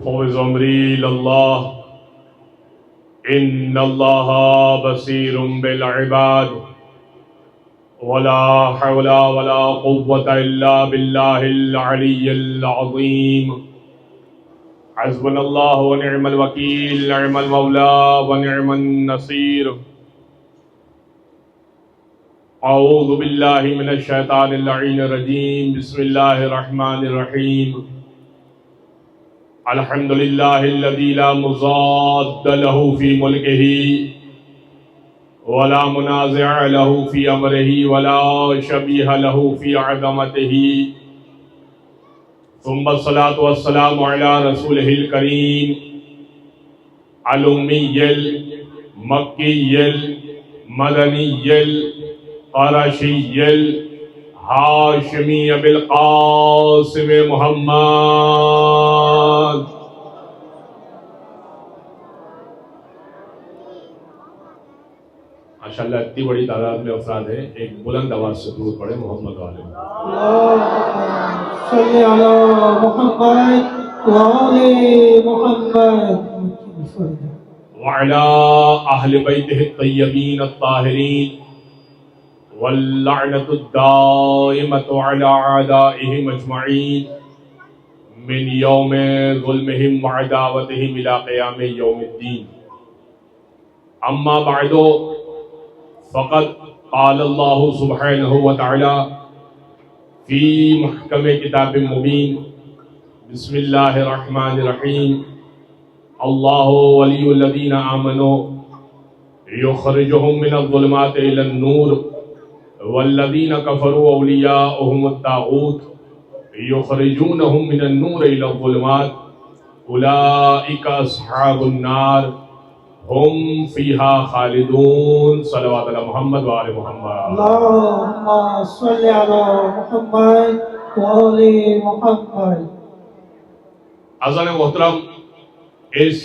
فوز امری اللہ ان اللہ بصیر بالعباد ولا حول ولا قوة الا باللہ العلی العظیم حسبنا اللہ ونعم الوکیل نعم المولا ونعم النصیر اعوذ باللہ من الشیطان اللعین الرجیم بسم اللہ الرحمن الرحیم الحمد للہ الذی لا مضاد له فی ملکہ ولا منازع له فی امرہ ولا شبیہ له فی عظمتہ ثم الصلاة والسلام علی رسولہ الکریم الأمی المکی المدنی القرشی الہاشمی بالقاسم محمد ماشاءاللہ اتنی بڑی تعداد میں افراد ہیں، ایک بلند آواز سے درود پڑھیں محمد والے صلی علی محمد وآل محمد وعلى اہل بیتہ الطیبین الطاہرین واللعنۃ الدائمۃ علی اعدائہم اجمعین من یوم ظلمہم وعداوتہم الی قیام یوم الدین اما بعد فقد قال اللہ سبحانہ وتعالی فی محکم کتاب مبین بسم اللہ الرحمن الرحیم اللہ ولی الذین آمنوا یخرجہم من الظلمات الی النور والذین کفروا اولیاؤہم الطاغوت یخرجونہم من النور الی الظلمات اولئک اصحاب النار ہم فیہا خالدون صلوات علی محمد وآل محمد اللہم صلی علی محمد وآل محمد۔ اذان محترم، اس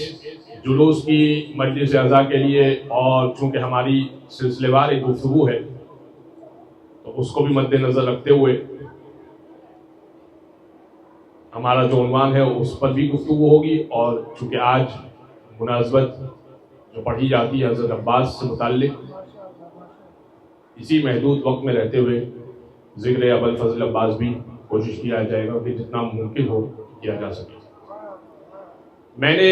جلوس کی مجلس اعزاء کے لیے اور چونکہ ہماری سلسلے وار ایک گفتگو ہے تو اس کو بھی مد نظر رکھتے ہوئے ہمارا جو عنوان ہے اس پر بھی گفتگو ہوگی، اور چونکہ آج مناسبت جو پڑھی جاتی ہے حضرت عباس سے متعلق، اسی محدود وقت میں رہتے ہوئے ذکر ابوالفضل عباس بھی کوشش کیا جائے گا کہ جتنا ممکن ہو کیا جا سکے۔ میں نے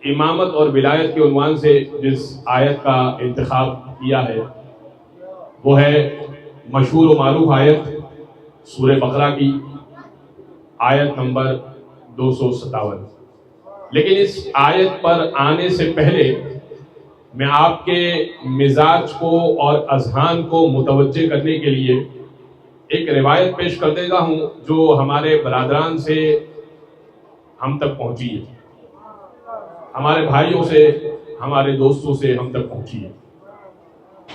امامت اور ولایت کے عنوان سے جس آیت کا انتخاب کیا ہے وہ ہے مشہور و معروف آیت سورہ بقرہ کی آیت نمبر 257۔ لیکن اس آیت پر آنے سے پہلے میں آپ کے مزاج کو اور اذہان کو متوجہ کرنے کے لیے ایک روایت پیش کر دیتا ہوں جو ہمارے برادران سے ہم تک پہنچی ہے، ہمارے بھائیوں سے، ہمارے دوستوں سے ہم تک پہنچی ہے۔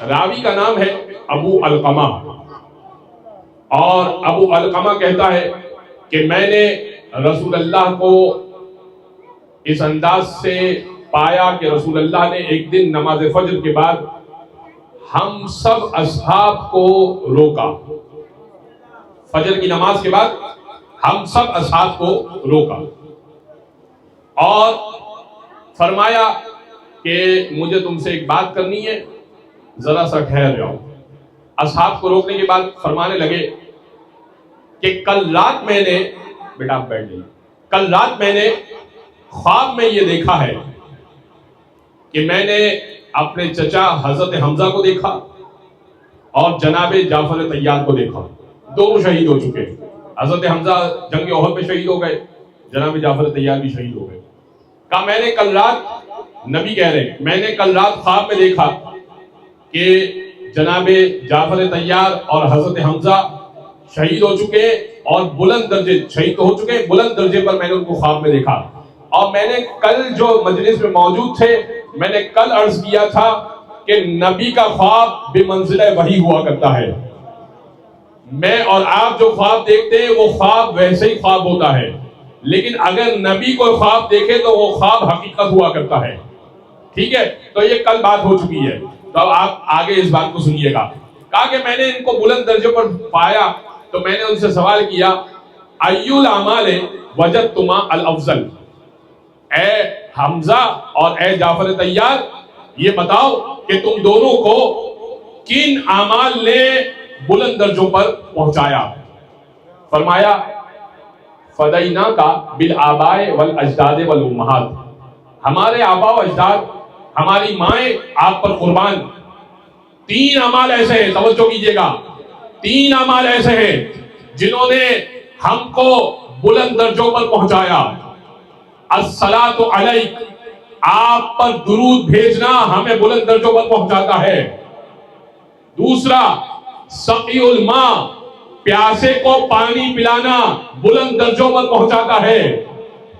راوی کا نام ہے ابو علقمہ، اور ابو علقمہ کہتا ہے کہ میں نے رسول اللہ کو اس انداز سے پایا کہ رسول اللہ نے ایک دن نماز فجر کے بعد ہم سب اصحاب کو روکا، فجر کی نماز کے بعد ہم سب اصحاب کو روکا اور فرمایا کہ مجھے تم سے ایک بات کرنی ہے، ذرا سا ٹھہر جاؤ۔ اصحاب کو روکنے کے بعد فرمانے لگے کہ کل رات میں نے، بیٹا آپ بیٹھ جائیے، کل رات میں نے خواب میں یہ دیکھا ہے کہ میں نے اپنے چچا حضرت حمزہ کو دیکھا اور جناب جعفر طیار کو دیکھا، دونوں شہید ہو چکے۔ حضرت حمزہ جنگ احد میں شہید ہو گئے، جناب جعفر طیار بھی شہید ہو گئے۔ کہا میں نے کل رات، نبی کہہ رہے میں نے کل رات خواب میں دیکھا کہ جناب جعفر طیار اور حضرت حمزہ شہید ہو چکے اور بلند درجے، شہید ہو چکے، بلند درجے پر میں نے ان کو خواب میں دیکھا، اور میں نے کل جو مجلس میں موجود تھے میں نے کل عرض کیا تھا کہ نبی کا خواب بمنزلہ وحی ہوا کرتا ہے، میں اور آپ جو خواب دیکھتے ہیں وہ خواب ویسے ہی خواب ہوتا ہے، لیکن اگر نبی کو خواب دیکھے تو وہ خواب حقیقت ہوا کرتا ہے۔ ٹھیک ہے، تو یہ کل بات ہو چکی ہے، تو اب آپ آگے اس بات کو سنیے گا۔ کہا کہ میں نے ان کو بلند درجے پر پایا تو میں نے ان سے سوال کیا ایو الاعمال وجدتما الافضل، اے حمزہ اور اے جعفر طیار، یہ بتاؤ کہ تم دونوں کو کن اعمال نے بلند درجوں پر پہنچایا؟ فرمایا فدینا کا بالآباء والاجداد والامہات، ہمارے آبا و اجداد، ہماری مائیں آپ پر قربان۔ تین اعمال ایسے ہیں، توجہ کیجئے گا، تین اعمال ایسے ہیں جنہوں نے ہم کو بلند درجوں پر پہنچایا۔ الصلاۃ علیک، آپ پر درود بھیجنا ہمیں بلند درجوں پر پہنچاتا ہے۔ دوسرا سقی الماء، پیاسے کو پانی پلانا بلند درجوں پر پہنچاتا ہے۔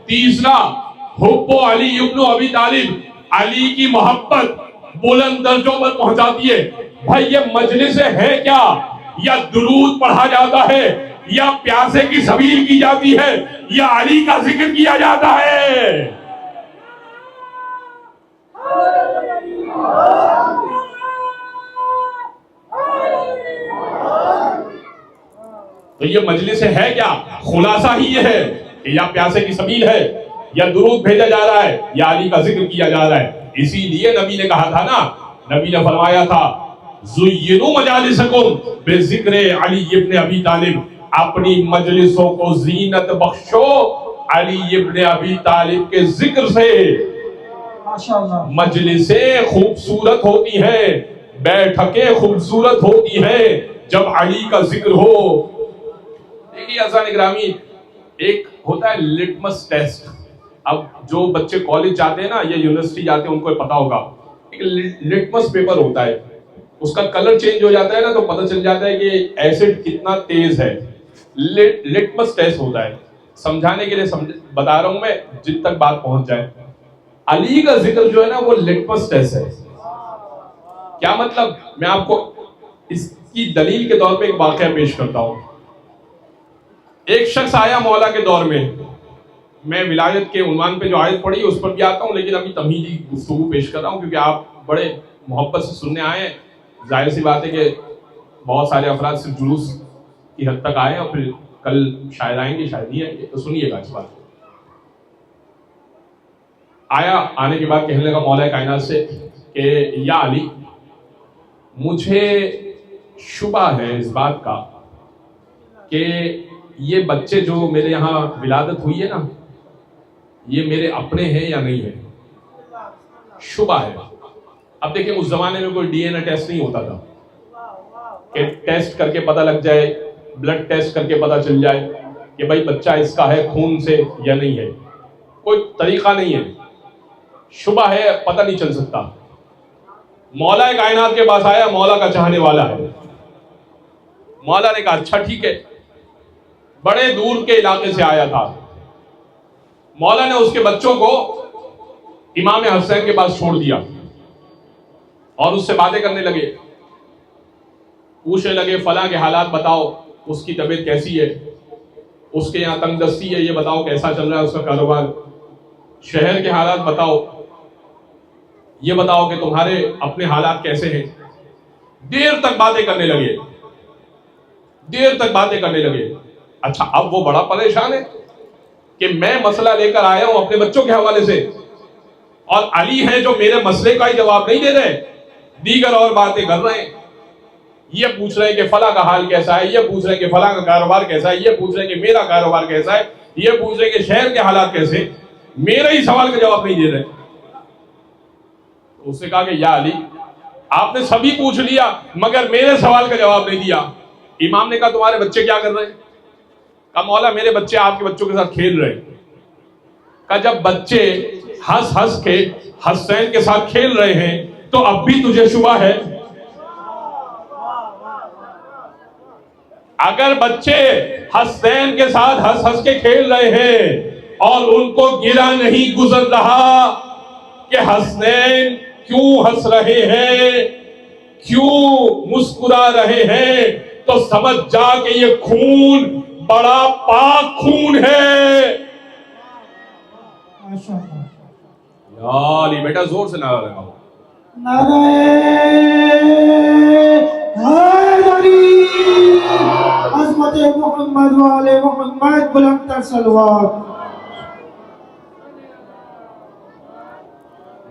تیسرا حب علی ابن ابی طالب، علی کی محبت بلند درجوں پر پہنچاتی ہے۔ بھائی یہ مجلس ہے کیا؟ یا درود پڑھا جاتا ہے، یا پیاسے کی سبیل کی جاتی ہے، یا علی کا ذکر کیا جاتا ہے؟ تو یہ مجلس ہے کیا؟ خلاصہ ہی یہ ہے کہ یا پیاسے کی سبیل ہے، یا درود بھیجا جا رہا ہے، یا علی کا ذکر کیا جا رہا ہے۔ اسی لیے نبی نے کہا تھا نا، نبی نے فرمایا تھا زینوا مجالسکم بذکر علی ابن ابی طالب، اپنی مجلسوں کو زینت بخشو علی ابن ابی طالب کے ذکر سے۔ مجلسیں خوبصورت ہوتی ہیں، بیٹھکیں خوبصورت ہوتی ہیں جب علی کا ذکر ہو۔ دیکھیے عزیزان اکرامی، ایک ہوتا ہے لٹمس ٹیسٹ۔ اب جو بچے کالج جاتے ہیں نا یا یونیورسٹی جاتے ہیں ان کو پتا ہوگا، ایک لٹمس پیپر ہوتا ہے، اس کا کلر چینج ہو جاتا ہے نا تو پتہ چل جاتا ہے کہ ایسڈ کتنا تیز ہے۔ لٹمس ٹیسٹ ہوتا ہے، سمجھانے کے لیے بتا رہا ہوں میں جن تک بات پہنچ جائے۔ علی کا ذکر جو ہے نا وہ لٹمس ٹیسٹ ہے۔ کیا مطلب؟ میں آپ کو اس کی دلیل کے طور پہ ایک واقعہ پیش کرتا ہوں۔ ایک شخص آیا مولا کے دور میں ولایت کے عنوان پہ جو آیت پڑھی اس پر بھی آتا ہوں، لیکن ابھی تمہیدی گفتگو پیش کر رہا ہوں کیونکہ آپ بڑے محبت سے سننے آئے ہیں۔ ظاہر سی بات ہے کہ بہت سارے افراد صرف جلوس کی حد تک آئے ہیں اور پھر کل شاید آئیں گے شاید نہیں آئیں گے، تو سنیے گا اس بات۔ آنے کے بعد کہنے لگا مولا کائنات سے کہ یا علی، مجھے شبہ ہے اس بات کا کہ یہ بچے جو میرے یہاں ولادت ہوئی ہے نا، یہ میرے اپنے ہیں یا نہیں ہیں، شبہ ہے۔ اب دیکھیں اس زمانے میں کوئی ڈی این اے ٹیسٹ نہیں ہوتا تھا کہ ٹیسٹ کر کے پتہ لگ جائے، بلڈ ٹیسٹ کر کے پتہ چل جائے کہ بھائی بچہ اس کا ہے خون سے یا نہیں ہے، کوئی طریقہ نہیں ہے، شبہ ہے، پتہ نہیں چل سکتا۔ مولا کائنات کے پاس آیا، مولا کا چاہنے والا ہے۔ مولا نے کہا اچھا ٹھیک ہے، بڑے دور کے علاقے سے آیا تھا۔ مولا نے اس کے بچوں کو امام حسین کے پاس چھوڑ دیا اور اس سے باتیں کرنے لگے، پوچھنے لگے فلاں کے حالات بتاؤ، اس کی طبیعت کیسی ہے، اس کے یہاں تنگ دستی ہے یہ بتاؤ، کیسا چل رہا ہے اس کا کاروبار، شہر کے حالات بتاؤ، یہ بتاؤ کہ تمہارے اپنے حالات کیسے ہیں۔ دیر تک باتیں کرنے لگے، دیر تک باتیں کرنے لگے۔ اچھا اب وہ بڑا پریشان ہے کہ میں مسئلہ لے کر آیا ہوں اپنے بچوں کے حوالے سے، اور علی ہیں جو میرے مسئلے کا ہی جواب نہیں دے رہے، دیگر اور باتیں کر رہے ہیں۔ یہ پوچھ رہے ہیں کہ فلاں کا حال کیسا ہے، یہ پوچھ رہے ہیں کہ فلاں کا کاروبار کیسا ہے، یہ پوچھ رہے ہیں کہ میرا کاروبار کیسا ہے، یہ پوچھ رہے ہیں کہ شہر کے حالات کیسے، میرے ہی سوال کا جواب نہیں دے رہے۔ اس نے کہا کہ یا علی، آپ نے سبھی پوچھ لیا مگر میرے سوال کا جواب نہیں دیا۔ امام نے کہا تمہارے بچے کیا کر رہے ہیں؟ کہا مولا میرے بچے آپ کے بچوں کے ساتھ کھیل رہے ہیں۔ کہا جب بچے ہنس ہنس کے حسین کے ساتھ کھیل رہے ہیں تو اب بھی تجھے شبہ ہے؟ اگر بچے حسین کے ساتھ ہنس ہنس کے کھیل رہے ہیں اور ان کو گرا نہیں گزر رہا کہ حسین کیوں ہنس رہے ہیں، کیوں مسکرا رہے ہیں، تو سمجھ جا کہ یہ خون بڑا پاک خون ہے۔ یا علی بیٹا زور سے نعرہ لگاؤ۔ نعرہ حیدری، عظمت محمد و آل محمد، بلند تر صلوات۔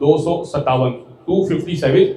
257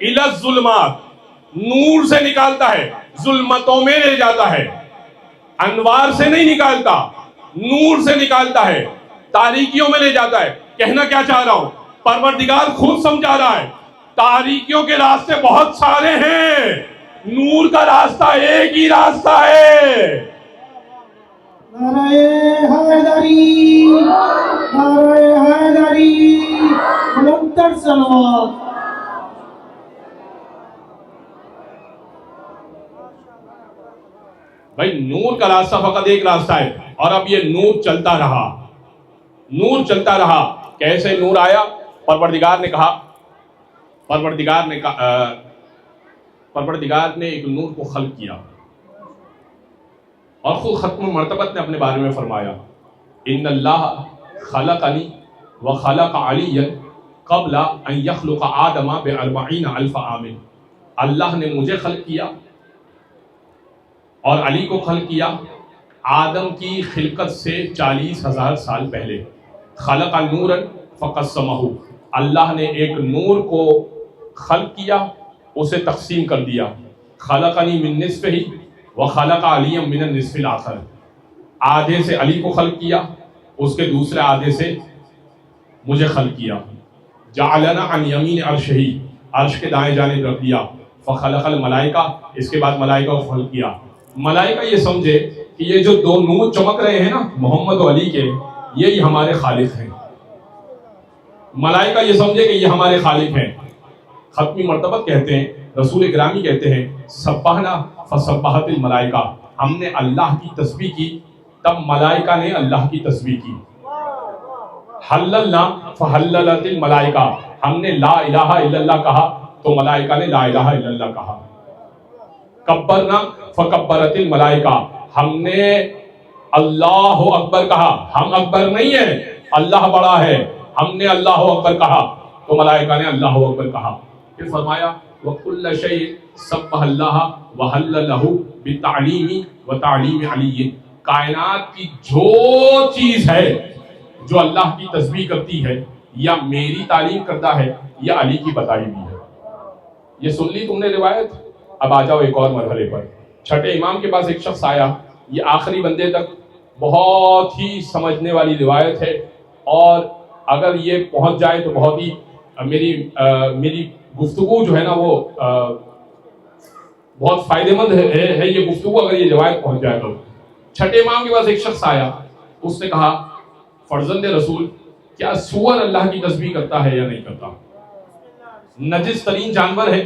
الی الظلمات، نور سے نکالتا ہے، ظلمتوں میں لے جاتا ہے، انوار سے نہیں نکالتا، نور سے نکالتا ہے، تاریکیوں میں لے جاتا ہے۔ کہنا کیا چاہ رہا ہوں، پروردگار خود سمجھا رہا ہے تاریکیوں کے راستے بہت سارے ہیں، نور کا راستہ ایک ہی راستہ ہے۔ نعرہ حیدری، نعرہ حیدری، بلندتر صلوات۔ بھائی نور کا راستہ فقط ایک راستہ ہے، اور اب یہ نور چلتا رہا، نور چلتا رہا۔ کیسے نور آیا؟ پروردگار نے کہا، پروردگار نے ایک نور کو خلق کیا، اور خود ختم مرتبت نے اپنے بارے میں فرمایا، ان اللہ خلقنی وخلق علی قبل ان یخلق آدم ب40 الف عام۔ اللہ نے مجھے خلق کیا اور علی کو خلق کیا آدم کی خلقت سے 40,000 سال پہلے۔ خلق نورا فقسمہ، اللہ نے ایک نور کو خلق کیا، اسے تقسیم کر دیا۔ خلقنی من نصفہ وخلق علی من النصف الآخر، آدھے سے علی کو خلق کیا، اس کے دوسرے آدھے سے مجھے خلق کیا۔ جعلنا عن یمین عرشہ، عرش کے دائیں جانب رکھ دیا۔ فخلق الملائکہ، اس کے بعد ملائکہ کو خلق کیا۔ ملائکہ یہ سمجھے کہ یہ جو دو نور چمک رہے ہیں نا محمد و علی کے، یہی ہمارے خالق ہیں۔ ملائکہ یہ سمجھے کہ یہ ہمارے خالق ہیں۔ ختمی مرتبت کہتے ہیں، رسول گرامی کہتے ہیں، سبحنا فسبحت الملائکہ، ہم نے اللہ کی تسبیح کی تب ملائکہ نے اللہ کی تسبیح کی۔ حللنا فحللت الملائکہ، ہم نے لا الہ الا اللہ کہا تو ملائکہ نے لا الہ الا اللہ کہا۔ کبرنا فکبرت الملائکہ، ہم نے اللہ اکبر کہا، ہم اکبر نہیں ہیں، اللہ بڑا ہے، ہم نے اللہ اکبر کہا تو ملائکہ نے اللہ اکبر کہا۔ پھر فرمایا وَكُلَّ شَيْءٍ سَبَّحَ اللَّهَ وَحَلَّ لَهُ بِالتَّعْلِيمِ وَتَعْلِيمِ عَلِيٍّ، کائنات کی جو چیز ہے جو اللہ کی تسبیح کرتی ہے یا میری تعلیم کرتا ہے یا علی کی بتائی ہوئی ہے۔ یہ سن لی تم نے روایت، اب آ جاؤ ایک اور مرحلے پر۔ چھٹے امام کے پاس ایک شخص آیا، یہ آخری بندے تک بہت ہی سمجھنے والی روایت ہے، اور اگر یہ پہنچ جائے تو بہت ہی میری گفتگو جو ہے نا وہ بہت فائدہ مند ہے یہ گفتگو، اگر یہ روایت پہنچ جائے تو۔ چھٹے امام کے پاس ایک شخص آیا، اس نے کہا فرزند رسول، کیا سور اللہ کی تسبیح کرتا ہے یا نہیں کرتا؟ نجس ترین جانور ہے،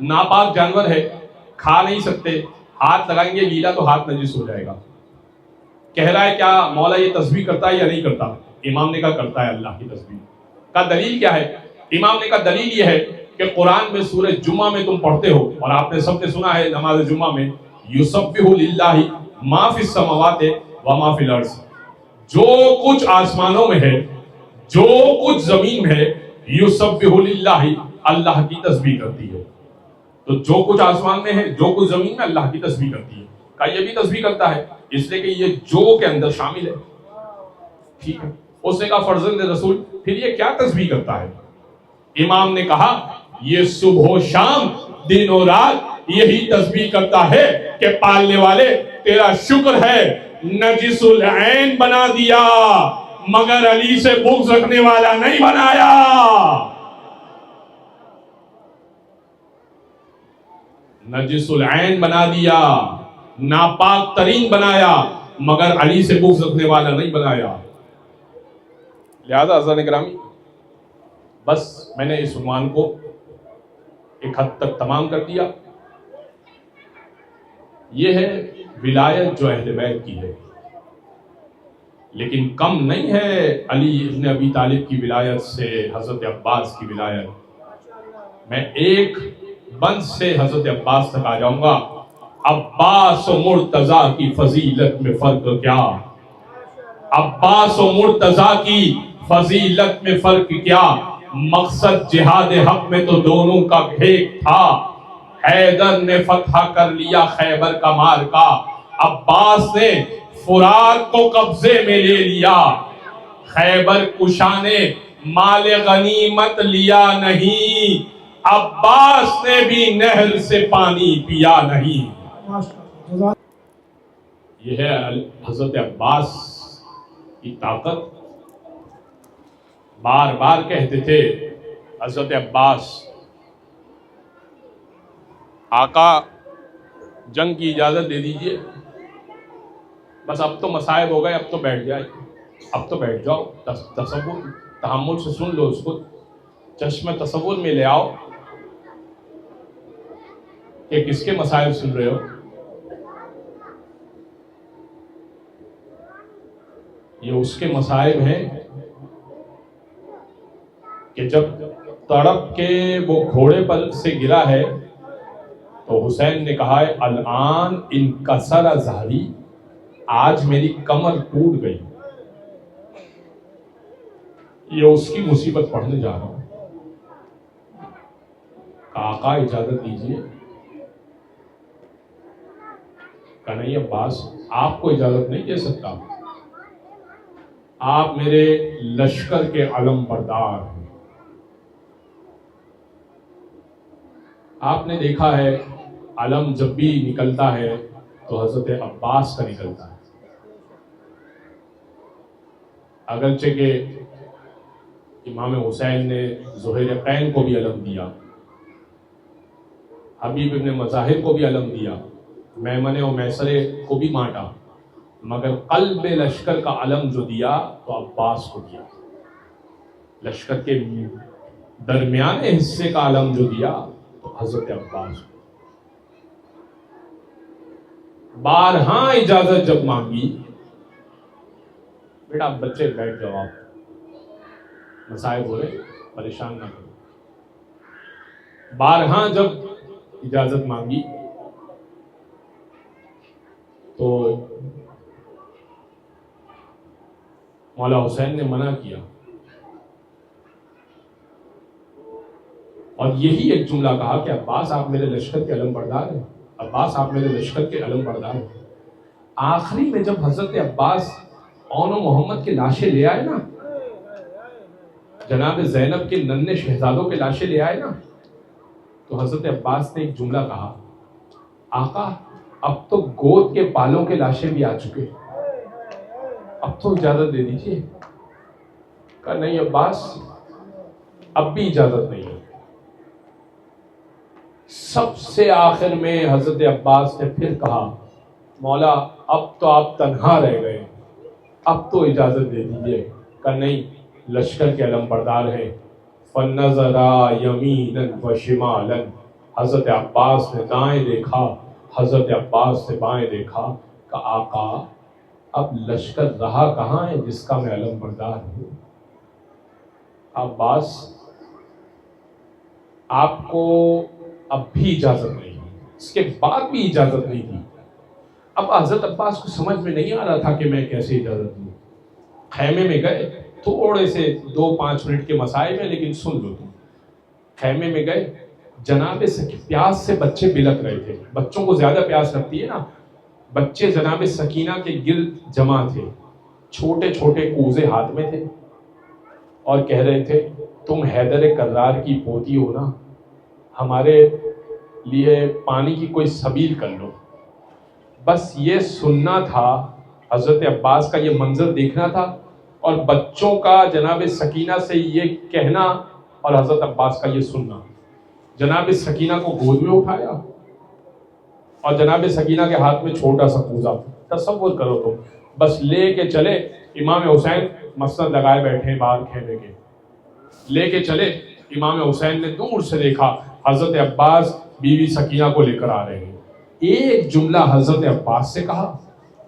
ناپاک جانور ہے، کھا نہیں سکتے، ہاتھ لگائیں گے گیلا تو ہاتھ نجس ہو جائے گا۔ کہہ رہا ہے کیا مولا یہ تسبیح کرتا ہے یا نہیں کرتا؟ امام نے کہا کرتا ہے اللہ کی تسبیح۔ کا دلیل کیا ہے؟ امام نے کہا دلیل یہ ہے کہ قرآن میں سورہ جمعہ میں تم پڑھتے ہو، اور آپ نے سب نے سنا ہے نماز جمعہ میں، یسبح للہ ما فی السماوات و ما فی الارض، جو کچھ آسمانوں میں ہے، جو کچھ زمین میں ہے، یسبح للہ، اللہ کی تسبیح کرتی ہے۔ تو جو کچھ آسمان میں ہے، جو کچھ زمین میں، اللہ کی تسبیح کرتی ہے۔ کہا یہ بھی تسبیح کرتا ہے، اس لیے کہ یہ جو کے اندر شامل ہے۔ ٹھیک ہے، اس نے کہا فرزند رسول پھر یہ کیا تسبیح کرتا ہے؟ امام نے کہا یہ صبح و شام دن و رات یہی تسبیح کرتا ہے کہ پالنے والے تیرا شکر ہے، نجس العین بنا دیا مگر علی سے بغض رکھنے والا نہیں بنایا۔ نجس العین بنا دیا، ناپاک ترین بنایا، مگر علی سے بغض رکھنے والا نہیں بنایا۔ لہذا حضرات گرامی، بس میں نے اس عنوان کو ایک حد تک تمام کر دیا۔ یہ ہے ولایت جو اہل بیت کی ہے، لیکن کم نہیں ہے علی ابن ابی طالب کی ولایت سے حضرت عباس کی ولایت۔ میں ایک بند سے حضرت عباس تک آ جاؤں گا۔ عباس و مرتضیٰ کی فضیلت میں فرق کیا؟ عباس و مرتضیٰ کی فضیلت میں فرق کیا؟ مقصد جہاد حق میں تو دونوں کا ایک تھا۔ حیدر نے فتح کر لیا خیبر کا معرکہ، عباس نے فرات کو قبضے میں لے لیا۔ خیبر کشا نے مال غنیمت لیا نہیں، عباس نے بھی نہر سے پانی پیا نہیں. ماشاءاللہ. یہ ہے حضرت عباس کی طاقت. بار بار کہتے تھے حضرت عباس آقا جنگ کی اجازت دے دیجئے، بس اب تو مصائب ہو گئے، اب تو بیٹھ جائے، اب تو بیٹھ جاؤ، تصور تحمل سے سن لو، اس کو چشم تصور میں لے آؤ کہ کس کے مصائب سن رہے ہو. یہ اس کے مصائب ہیں کہ جب تڑپ کے وہ گھوڑے پر سے گرا ہے تو حسین نے کہا ہے الان انکسر ظہری، آج میری کمر ٹوٹ گئی. یہ اس کی مصیبت پڑھنے جا رہا ہوں. آقا اجازت دیجیے. کہا نہیں عباس آپ کو اجازت نہیں دے سکتا، آپ میرے لشکر کے علم بردار ہیں. آپ نے دیکھا ہے علم جب بھی نکلتا ہے تو حضرت عباس کا نکلتا ہے. اگرچہ کہ امام حسین نے ذوالقین کو بھی علم دیا، حبیب ابن مظاہر کو بھی علم دیا، میمن و میسرے کو بھی بانٹا، مگر قلب لشکر کا علم جو دیا تو عباس کو دیا. لشکر کے درمیان حصے کا علم جو دیا تو حضرت عباس کو. بارہا اجازت جب مانگی، بیٹا بچے بیٹھ جاؤ، آپ مصائب ہو رہے پریشان نہ کرو. بارہا جب اجازت مانگی تو مولا حسین نے منع کیا، اور یہی ایک جملہ کہا کہ عباس آپ میرے لشکر کے علم بردار ہیں، عباس آپ میرے لشکر کے علم بردار ہیں. آخری میں جب حضرت عباس اون و محمد کے لاشیں لے آئے نا، جناب زینب کے ننھے شہزادوں کے لاشیں لے آئے نا، تو حضرت عباس نے ایک جملہ کہا آقا اب تو گود کے بالوں کے لاشیں بھی آ چکے، اب تو اجازت دے دیجیے. کہا نہیں عباس اب بھی اجازت نہیں ہے. سب سے آخر میں حضرت عباس نے پھر کہا مولا اب تو آپ تنہا رہ گئے، اب تو اجازت دے دیجیے. کہا نہیں لشکر کے علم بردار ہیں. فَنَظَرَا يَمِينًا وَشِمَالًا، حضرت عباس نے دائیں دیکھا، حضرت عباس نے بائیں دیکھا. کہ آقا اب لشکر رہا کہاں ہے جس کا میں علم بردار ہوں. عباس آپ کو اب بھی اجازت نہیں، اس کے بعد بھی اجازت نہیں دی. اب حضرت عباس کو سمجھ میں نہیں آ رہا تھا کہ میں کیسے اجازت دوں. خیمے میں گئے، تھوڑے سے 2-5 منٹ کے مسائل ہیں لیکن سن لو تم. خیمے میں گئے، جناب پیاس سے بچے بلک رہے تھے. بچوں کو زیادہ پیاس لگتی ہے نا. بچے جناب سکینہ کے گرد جمع تھے، چھوٹے چھوٹے کوزے ہاتھ میں تھے، اور کہہ رہے تھے تم حیدر کرار کی پوتی ہو نا، ہمارے لیے پانی کی کوئی سبیل کر لو. بس یہ سننا تھا، حضرت عباس کا یہ منظر دیکھنا تھا، اور بچوں کا جناب سکینہ سے یہ کہنا اور حضرت عباس کا یہ سننا. جناب سکینہ کو گود میں اٹھایا اور جناب سکینہ کے ہاتھ میں چھوٹا سا کوزہ. تصور کرو تم، بس لے کے چلے. امام حسین مسند لگائے بیٹھے باہر خیمے کے، لے کے چلے. امام حسین نے دور سے دیکھا حضرت عباس بیوی سکینہ کو لے کر آ رہے ہیں. ایک جملہ حضرت عباس سے کہا،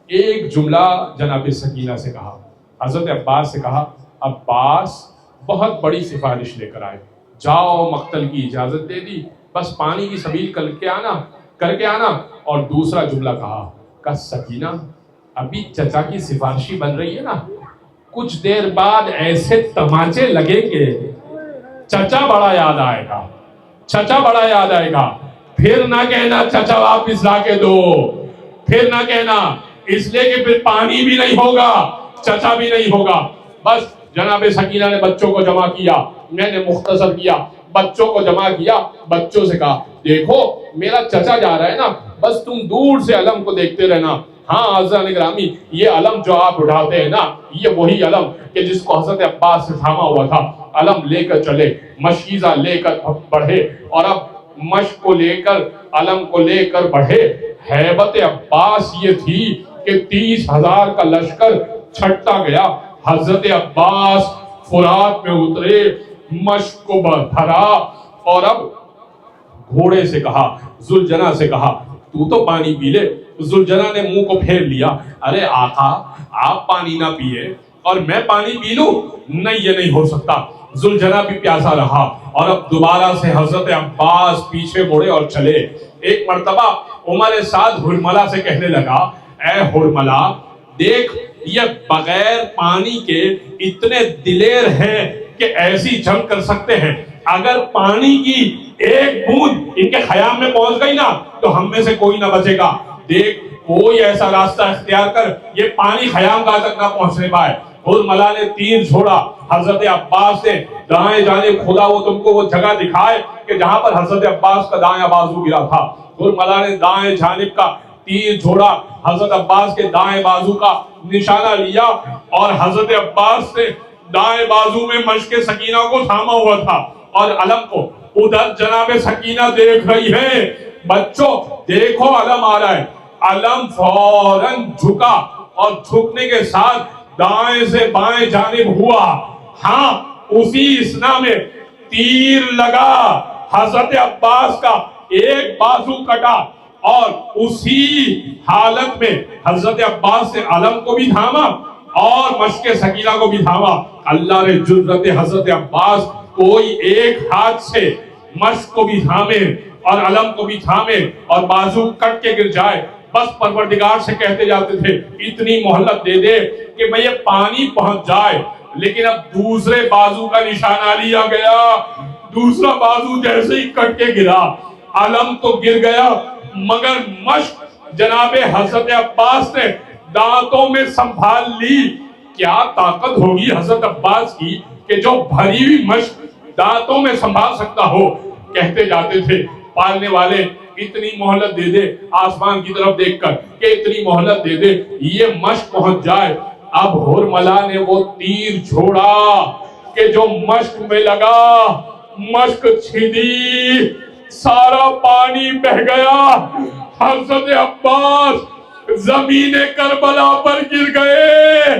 ایک جملہ جناب سکینہ سے کہا. حضرت عباس سے کہا عباس بہت بڑی سفارش لے کر آئے، جاؤ مقتل کی اجازت دے دی، بس پانی کی سبیل کر کے آنا. اور دوسرا جملہ کہا کہ سکینہ ابھی چچا کی سفارشی بن رہی ہے نا، کچھ دیر بعد ایسے تماچے لگیں گے، چچا بڑا یاد آئے گا، چچا بڑا یاد آئے گا. پھر نہ کہنا چچا واپس لا کے دو، پھر نہ کہنا، اس لیے کہ پھر پانی بھی نہیں ہوگا، چچا بھی نہیں ہوگا. بس جناب سکینہ نے بچوں کو جمع کیا، میں نے مختصر کیا. بچوں کو جمع کیا, بچوں سے کہا دیکھو میرا چچا جا رہا ہے نا, بس تم دور سے علم کو دیکھتے رہنا. ہاں حضرت گرامی, یہ علم جو آپ اٹھاتے ہیں نا, یہ وہی علم کہ جس کو حضرت عباس سے تھاما ہوا تھا. علم لے کر چلے, مشکیزہ لے کر بڑھے, اور اب مشق کو لے کر, علم کو لے کر بڑھے. ہیبت عباس یہ تھی کہ 30,000 کا لشکر چھٹتا گیا. حضرت عباس فرات میں اترے, مشق کو بھرا, اور اب گھوڑے سے کہا, ذوالجناح سے کہا تو تو پانی پی لے. ذوالجناح نے منہ کو پھیر لیا, ارے آقا آپ پانی نہ پیے اور میں پانی پی لوں, نہیں یہ نہیں ہو سکتا. ذوالجناح بھی پیاسا رہا, اور اب دوبارہ سے حضرت عباس پیچھے مڑے اور چلے. ایک مرتبہ عمر سعد ہرملہ سے کہنے لگا, اے ہرملہ دیکھ یہ بغیر پانی کے اتنے دلیر ہیں کہ ایسی جنگ کر سکتے ہیں. اگر پانی کی ایک بوند ان کے خیام میں پہنچ گئی نا تو ہم میں سے کوئی نہ بچے گا. دیکھ کوئی ایسا راستہ اختیار کر یہ پانی خیام گاہ تک نہ پہنچنے پائے. ہرملہ نے تیر چھوڑا, حضرت عباس نے دائیں جانب خدا وہ تم کو وہ جگہ دکھائے کہ جہاں پر حضرت عباس کا دائیں بازو گرا تھا. ہرملہ نے دائیں جانب کا تیر چھوڑا, حضرت عباس کے دائیں بازو کا نشانہ لیا, اور حضرت عباس نے دائیں بازو میں مشق سکینہ کو تھاما ہوا تھا, اور علم کو ادھر جناب سکینہ دیکھ رہی ہے. بچوں دیکھو علم آ رہا ہے. علم فوراً جھکا, اور جھکنے کے ساتھ دائیں سے بائیں جانب ہوا. ہاں اسی اسنا میں تیر لگا, حضرت عباس کا ایک بازو کٹا, اور اسی حالت میں حضرت عباس نے علم کو بھی تھاما اور مشق سکینہ کو بھی تھاما. اللہ نے جرأت حضرت عباس کوئی ایک ہاتھ سے مشق کو بھی تھامے اور علم کو بھی تھامے اور بازو کٹ کے گر جائے. بس پروردگار سے کہتے جاتے تھے اتنی مہلت دے دے کہ میں یہ پانی پہنچ جائے. لیکن اب دوسرے بازو کا نشانہ لیا گیا, دوسرا بازو جیسے ہی کٹ کے گرا, علم تو گر گیا مگر مشق جناب حضرت عباس نے دانتوں میں سنبھال لی. کیا طاقت ہوگی حضرت عباس کی کہ جو بھری ہوئی مشق دانتوں میں سنبھال سکتا ہو. کہتے جاتے تھے پالنے والے اتنی مہلت دے دے, آسمان کی طرف دیکھ کر کہ اتنی مہلت دے دے یہ مشق پہنچ جائے. اب ہرملہ نے وہ تیر چھوڑا کہ جو مشق میں لگا, مشق چھیدی, سارا پانی بہ گیا. حضرت عباس زمین کربلا پر گر گئے.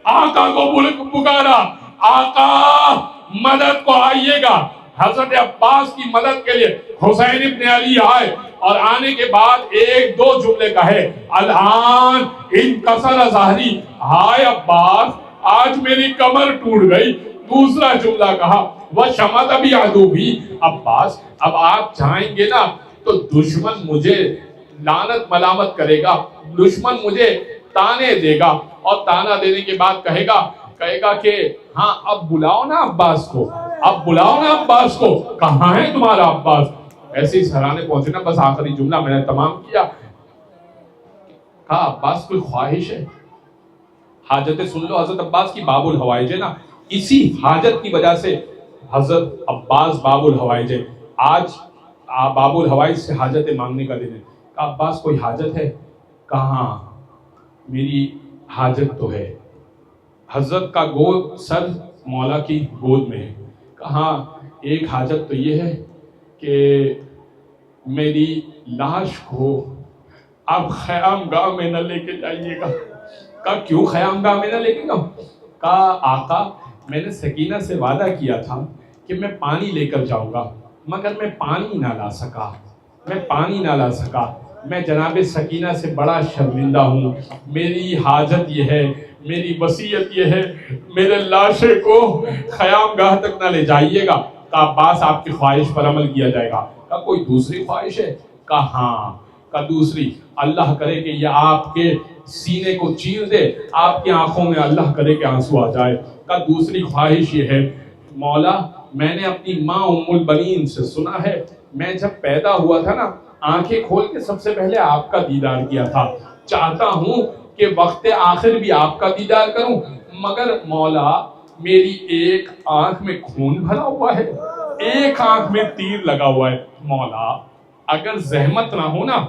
آقا کو پکارا, آقا مدد کو آئیے گا. حضرت عباس کی مدد کے لیے حسین ابن علی آئے, اور آنے کے بعد ایک دو جملے کہے, الان انکسر ظہری, ہائے عباس آج میری کمر ٹوٹ گئی. دوسرا جملہ کہا وشمت بھی عدو بھی, عباس اب آپ جائیں گے نا تو دشمن مجھے لعنت ملامت کرے گا, دشمن مجھے تانے دے گا, اور تانا دینے کے بعد کہے گا کہ ہاں اب بلاؤ نا عباس کو, اب بلاؤ نا عباس کو, کہاں ہے تمہارا عباس. ایسے ہی سرانے پہنچے نا, بس آخری جملہ میں نے تمام کیا. کہا عباس کوئی خواہش ہے, حاجتیں سن لو. حضرت عباس کی باب الحوائج ہے نا, اسی حاجت کی وجہ سے حضرت عباس باب الحوائج ہے. آج باب الحوائج سے حاجتیں مانگنے کا دن ہے. کہا عباس کوئی حاجت ہے؟ کہاں میری حاجت تو ہے. حضرت کا گود سر مولا کی گود میں ہے. کہاں ایک حاجت تو یہ ہے کہ میری لاش کو آپ خیام گاہ میں نہ لے کے جائیے گا. کہا کیوں خیام گاہ میں نہ لے کے جاؤں؟ کہا آقا میں نے سکینہ سے وعدہ کیا تھا کہ میں پانی لے کر جاؤں گا, مگر میں پانی نہ لا سکا. میں جناب سکینہ سے بڑا شرمندہ ہوں. میری حاجت یہ ہے, میری وصیت یہ ہے, میرے لاشے کو خیام گاہ تک نہ لے جائیے گا. کہا عباس آپ کی خواہش پر عمل کیا جائے گا. کہا کوئی دوسری خواہش ہے؟ کہا ہاں. کہا دوسری, اللہ کرے کہ یہ آپ کے سینے کو چیر دے, آپ کی آنکھوں میں اللہ کرے کہ آنسو آ جائے. کہا دوسری خواہش یہ ہے مولا, میں نے اپنی ماں ام البنین سے سنا ہے, میں جب پیدا ہوا تھا نا آنکھیں کھول کے سب سے پہلے آپ کا دیدار کیا تھا. چاہتا ہوں کہ وقت آخر بھی آپ کا دیدار کروں, مگر مولا میری ایک آنکھ میں خون بھرا ہوا ہے, ایک آنکھ میں تیر لگا ہوا ہے. مولا اگر زحمت نہ ہو نا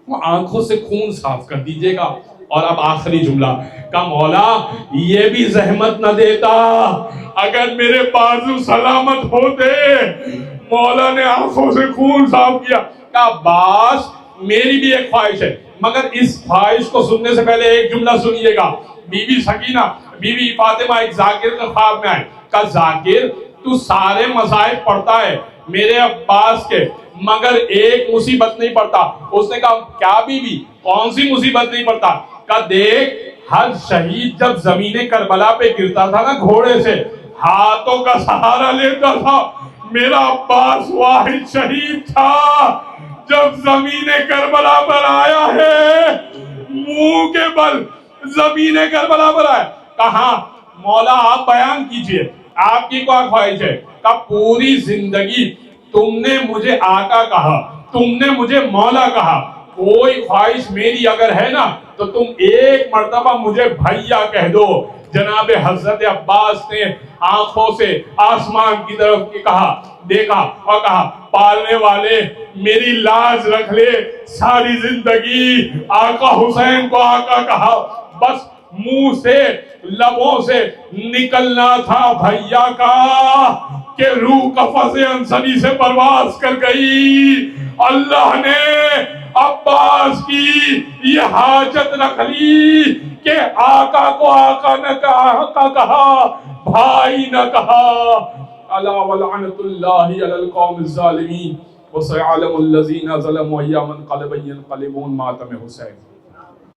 وہ آنکھوں سے خون صاف کر دیجئے گا. اور اب آخری جملہ کہ مولا یہ بھی زحمت نہ دیتا اگر میرے بازو سلامت ہوتے. مولا نے آنکھوں سے خون صاف کیا. کہ باس میری بھی ایک خواہش ہے مگر اس خواہش کو سننے سے پہلے ایک جملہ سنیے گا. بی بی سکینہ بی بی فاطمہ ایک ذاکر کے خواب میں آئے. کہا ذاکر تو سارے مصائب پڑھتا ہے میرے عباس کے مگر ایک مصیبت نہیں پڑتا. اس نے کہا کیا بی بی کون سی مصیبت نہیں پڑتا؟ کہا دیکھ ہر شہید جب زمین کربلا پہ گرتا تھا نا گھوڑے سے ہاتھوں کا سہارا لیتا تھا. میرا عباس واحد شہید تھا جب زمین کربلا پر آیا ہے منہ کے بل زمین کربلا پر آیا. کہاں مولا آپ بیان کیجئے آپ کی کیا خواہش ہے؟ کہ پوری زندگی تم نے مجھے آقا کہا تم نے مجھے مولا کہا. کوئی خواہش میری اگر ہے نا تو تم ایک مرتبہ مجھے بھیا کہہ دو. جناب حضرت عباس نے آنکھوں سے آسمان کی طرف کہا دیکھا اور کہا پالنے والے میری لاز رکھ لے ساری زندگی آقا حسین کو آقا کہا. بس منہ سے لبوں سے نکلنا تھا بھیا کا کہ روح قفس انسانی سے پرواز کر گئی. اللہ نے عباس کی یہ حاجت رکھ لی کہ آقا کو آقا نہ کہا بھائی نہ کہا. الا ولعنت اللہ علی القوم الظالمین وسيعلم الذين ظلموا ايام انقلب ينقلبون ماتم حسین.